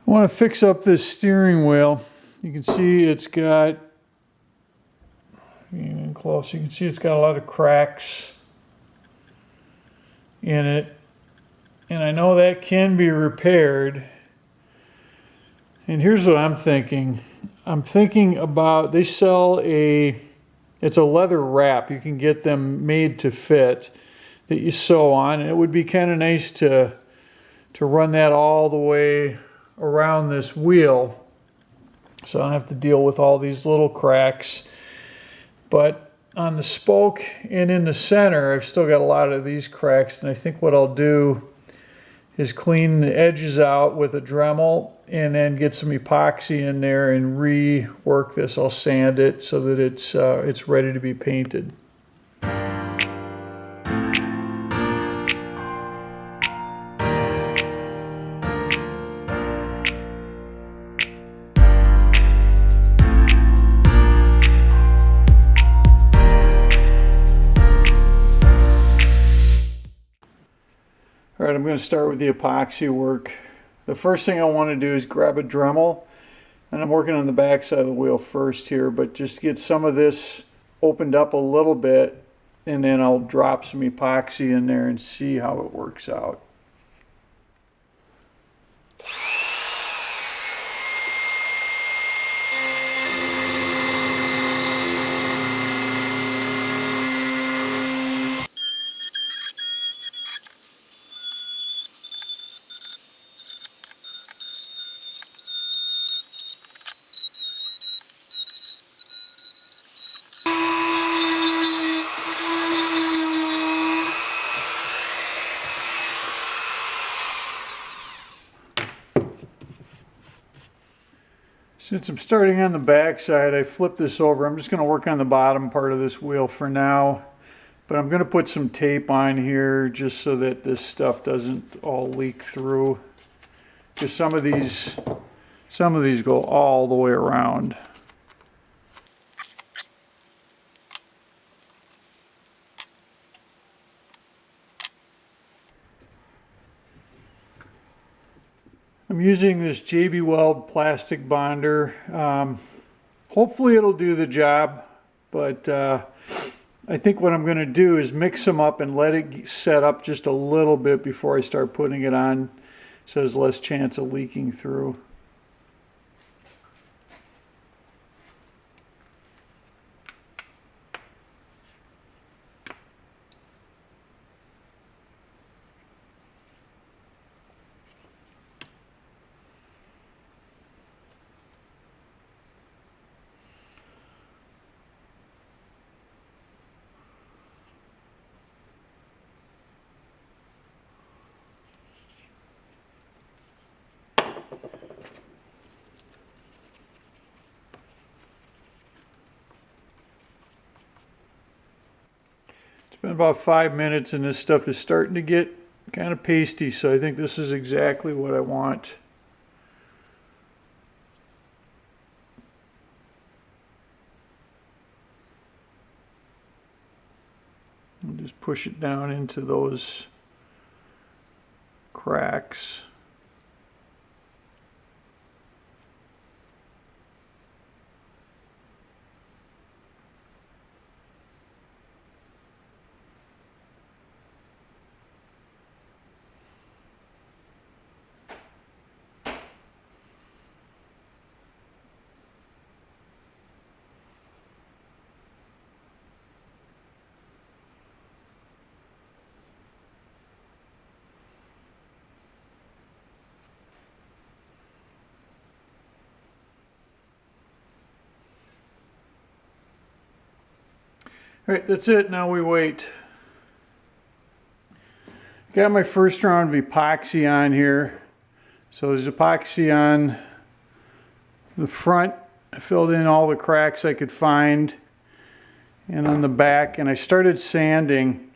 I want to fix up this steering wheel. You can see it's got, in close, you can see it's got a lot of cracks in it. And I know that can be repaired. And here's what I'm thinking. I'm thinking about, they sell it's a leather wrap. You can get them made to fit that you sew on. And it would be kind of nice to run that all the way around this wheel, so I don't have to deal with all these little cracks. But on the spoke and in the center, I've still got a lot of these cracks, and I think what I'll do is clean the edges out with a Dremel and then get some epoxy in there and rework this. I'll sand it so that it's ready to be painted. All right, I'm going to start with the epoxy work. The first thing I want to do is grab a Dremel, and I'm working on the back side of the wheel first here, but just get some of this opened up a little bit, and then I'll drop some epoxy in there and see how it works out. Since I'm starting on the back side, I flip this over. I'm just going to work on the bottom part of this wheel for now, but I'm going to put some tape on here just so that this stuff doesn't all leak through, because some of these go all the way around. I'm using this JB Weld plastic bonder. Hopefully it'll do the job, but I think what I'm going to do is mix them up and let it set up just a little bit before I start putting it on, so there's less chance of leaking through. It's been about 5 minutes and this stuff is starting to get kind of pasty, so I think this is exactly what I want. I'll just push it down into those cracks. All right, that's it. Now we wait. Got my first round of epoxy on here. So there's epoxy on the front. I filled in all the cracks I could find, and on the back, and I started sanding.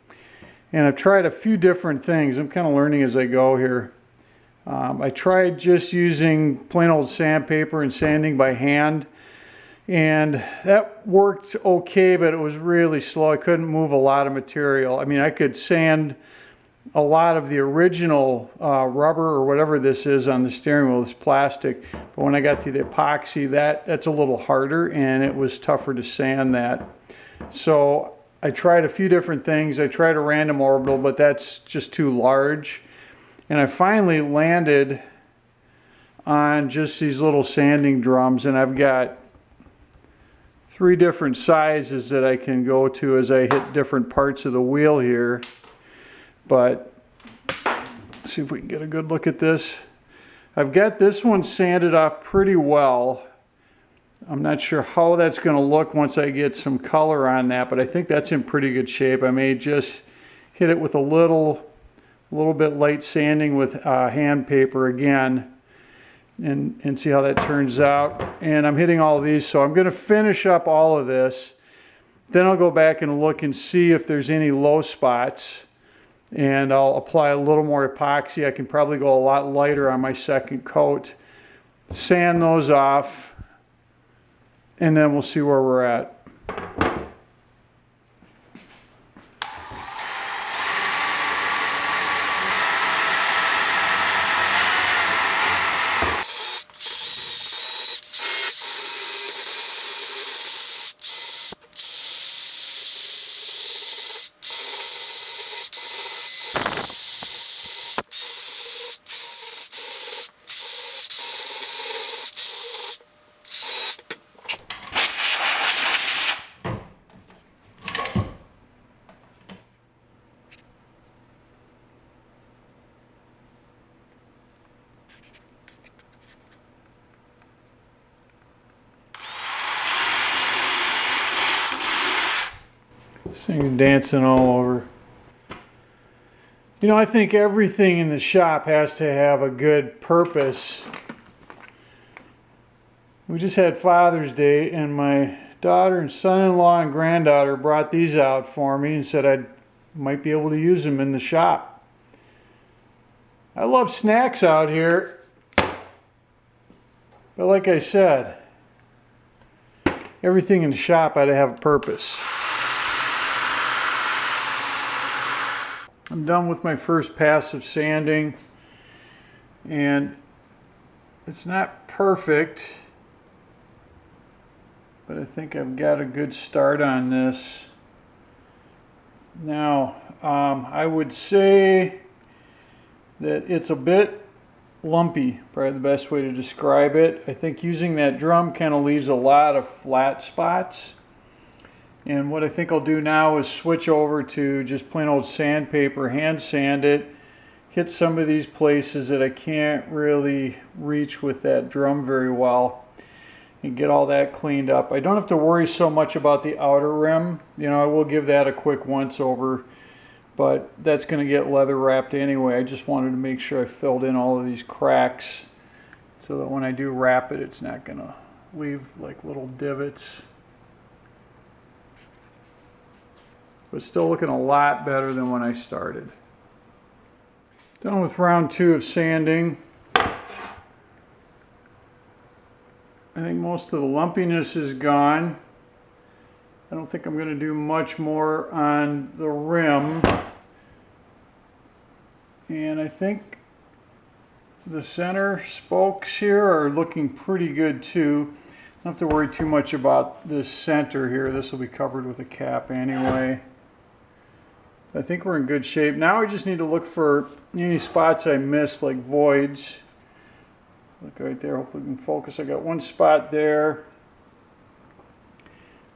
And I've tried a few different things. I'm kind of learning as I go here. I tried just using plain old sandpaper and sanding by hand. And that worked okay, but it was really slow. I couldn't move a lot of material. I mean, I could sand a lot of the original rubber or whatever this is on the steering wheel, this plastic. But when I got to the epoxy, that's a little harder and it was tougher to sand that. So I tried a few different things. I tried a random orbital, but that's just too large. And I finally landed on just these little sanding drums, and I've got 3 different sizes that I can go to as I hit different parts of the wheel here. But let's see if we can get a good look at this. I've got this one sanded off pretty well. I'm not sure how that's going to look once I get some color on that, but I think that's in pretty good shape. I may just hit it with a little bit light sanding with hand paper again and see how that turns out. And I'm hitting all of these, so I'm going to finish up all of this. Then I'll go back and look and see if there's any low spots. And I'll apply a little more epoxy. I can probably go a lot lighter on my second coat. Sand those off, and then we'll see where we're at. Thing dancing all over. You know, I think everything in the shop has to have a good purpose. We just had Father's Day, and my daughter and son-in-law and granddaughter brought these out for me and said I might be able to use them in the shop. I love snacks out here, but like I said, everything in the shop had to have a purpose. I'm done with my first pass of sanding, and it's not perfect, but I think I've got a good start on this. Now, I would say that it's a bit lumpy, probably the best way to describe it. I think using that drum kind of leaves a lot of flat spots. And what I think I'll do now is switch over to just plain old sandpaper, hand sand it, hit some of these places that I can't really reach with that drum very well, and get all that cleaned up. I don't have to worry so much about the outer rim. You know, I will give that a quick once over, but that's going to get leather wrapped anyway. I just wanted to make sure I filled in all of these cracks so that when I do wrap it, it's not going to leave like little divots. But still looking a lot better than when I started. Done with round 2 of sanding. I think most of the lumpiness is gone. I don't think I'm going to do much more on the rim. And I think the center spokes here are looking pretty good too. I don't have to worry too much about this center here. This will be covered with a cap anyway. I think we're in good shape. Now I just need to look for any spots I missed, like voids. Look right there, hopefully we can focus. I got one spot there.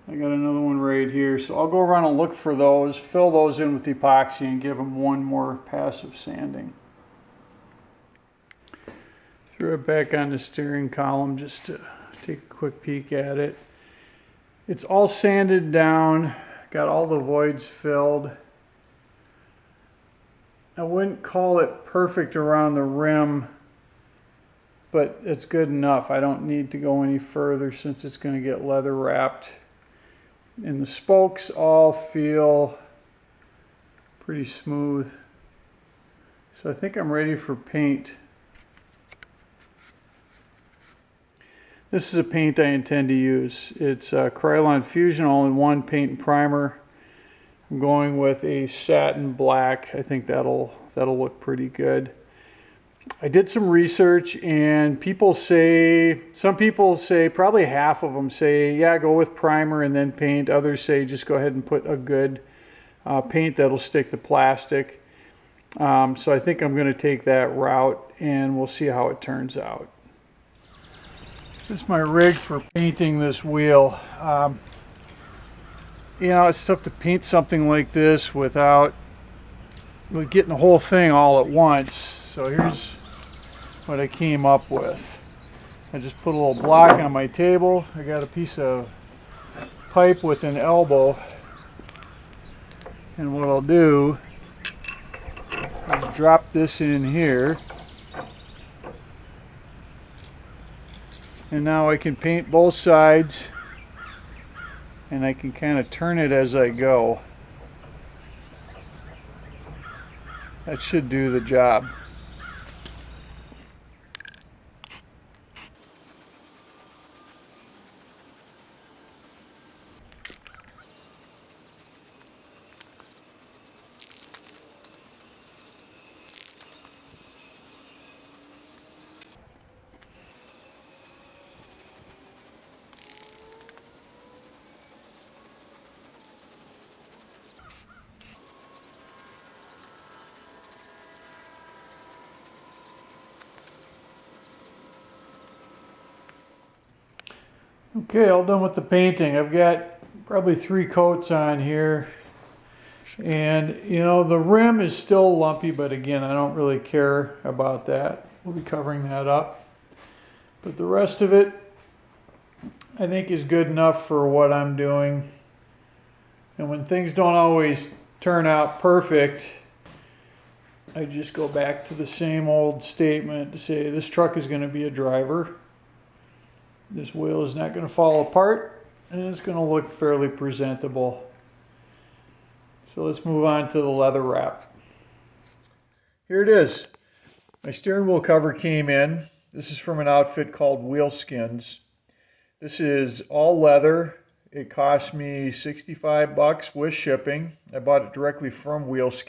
I got another one right here. So I'll go around and look for those, fill those in with epoxy, and give them one more pass of sanding. Threw it back on the steering column just to take a quick peek at it. It's all sanded down, got all the voids filled. I wouldn't call it perfect around the rim, but it's good enough. I don't need to go any further since it's going to get leather wrapped. And the spokes all feel pretty smooth. So I think I'm ready for paint. This is a paint I intend to use. It's Krylon Fusion All-in-One Paint and Primer. I'm going with a satin black. I think that'll That'll look pretty good. I did some research, and some people say, probably half of them say, yeah, go with primer and then paint. Others say just go ahead and put a good paint that'll stick to plastic. So I think I'm going to take that route, and we'll see how it turns out. This is my rig for painting this wheel. You know, it's tough to paint something like this without getting the whole thing all at once. So here's what I came up with. I just put a little block on my table. I got a piece of pipe with an elbow. And what I'll do is drop this in here. And now I can paint both sides, and I can kind of turn it as I go. That should do the job. Okay, all done with the painting. I've got probably 3 coats on here. And, you know, the rim is still lumpy, but again, I don't really care about that. We'll be covering that up. But the rest of it, I think, is good enough for what I'm doing. And when things don't always turn out perfect, I just go back to the same old statement to say this truck is going to be a driver. This wheel is not going to fall apart, and it's going to look fairly presentable. So let's move on to the leather wrap. Here it is. My steering wheel cover came in. This is from an outfit called Willys. This is all leather. It cost me $65 with shipping. I bought it directly from Willys.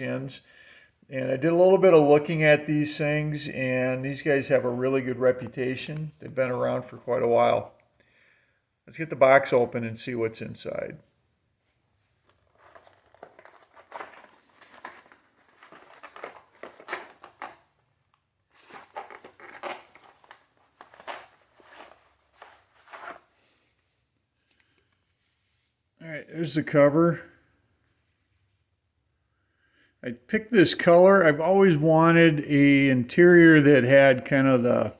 And I did a little bit of looking at these things, and these guys have a really good reputation. They've been around for quite a while. Let's get the box open and see what's inside. All right, there's the cover. I picked this color. I've always wanted an interior that had kind of the,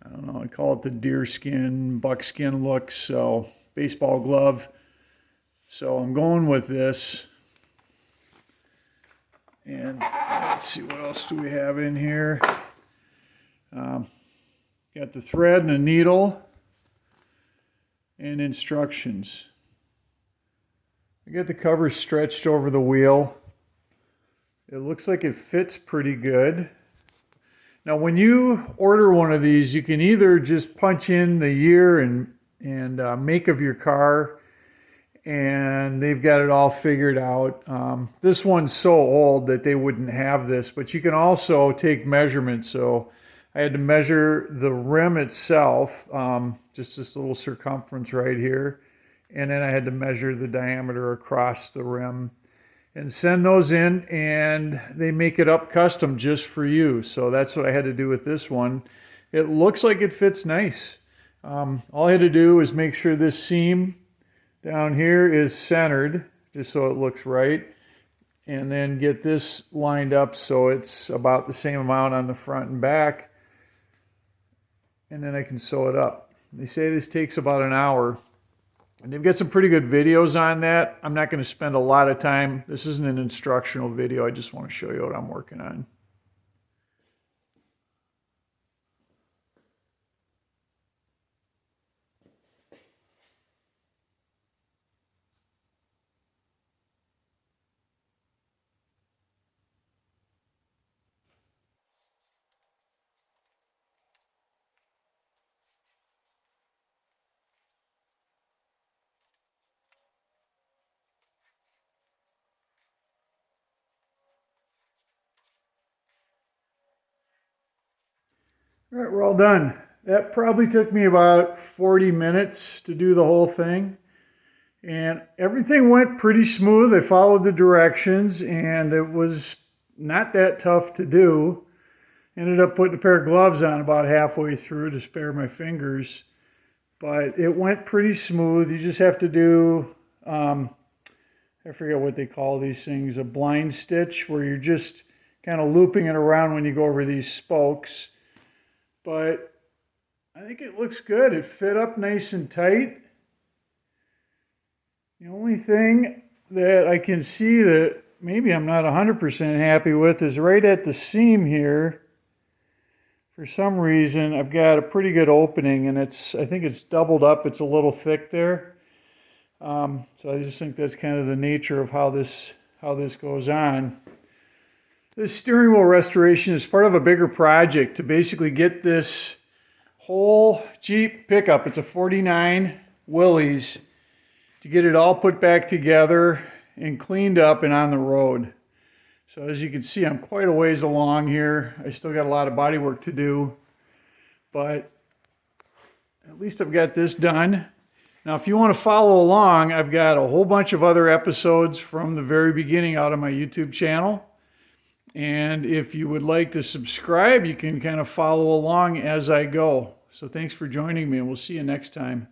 I don't know, I call it the deerskin, buckskin look, so baseball glove. So I'm going with this. And let's see, what else do we have in here? Got the thread and a needle and instructions. I got the cover stretched over the wheel. It looks like it fits pretty good. Now, when you order one of these, you can either just punch in the year and make of your car, and they've got it all figured out. This one's so old that they wouldn't have this, but you can also take measurements. So I had to measure the rim itself, just this little circumference right here, and then I had to measure the diameter across the rim and send those in, and they make it up custom just for you. So that's what I had to do with this one. It looks like it fits nice. All I had to do is make sure this seam down here is centered, just so it looks right, and then get this lined up so it's about the same amount on the front and back, and then I can sew it up. They say this takes about an hour. And they've got some pretty good videos on that. I'm not going to spend a lot of time. This isn't an instructional video. I just want to show you what I'm working on. All right, we're all done. That probably took me about 40 minutes to do the whole thing. And everything went pretty smooth. I followed the directions and it was not that tough to do. Ended up putting a pair of gloves on about halfway through to spare my fingers. But it went pretty smooth. You just have to do, I forget what they call these things, a blind stitch, where you're just kind of looping it around when you go over these spokes. But I think it looks good. It fit up nice and tight. The only thing that I can see that maybe I'm not 100% happy with is right at the seam here. For some reason, I've got a pretty good opening, and I think it's doubled up. It's a little thick there. So I just think that's kind of the nature of how this goes on. This steering wheel restoration is part of a bigger project to basically get this whole Jeep pickup, it's a 49 Willys, to get it all put back together and cleaned up and on the road. So as you can see, I'm quite a ways along here. I still got a lot of body work to do, but at least I've got this done. Now, if you want to follow along, I've got a whole bunch of other episodes from the very beginning out on my YouTube channel. And if you would like to subscribe, you can kind of follow along as I go. So thanks for joining me, and we'll see you next time.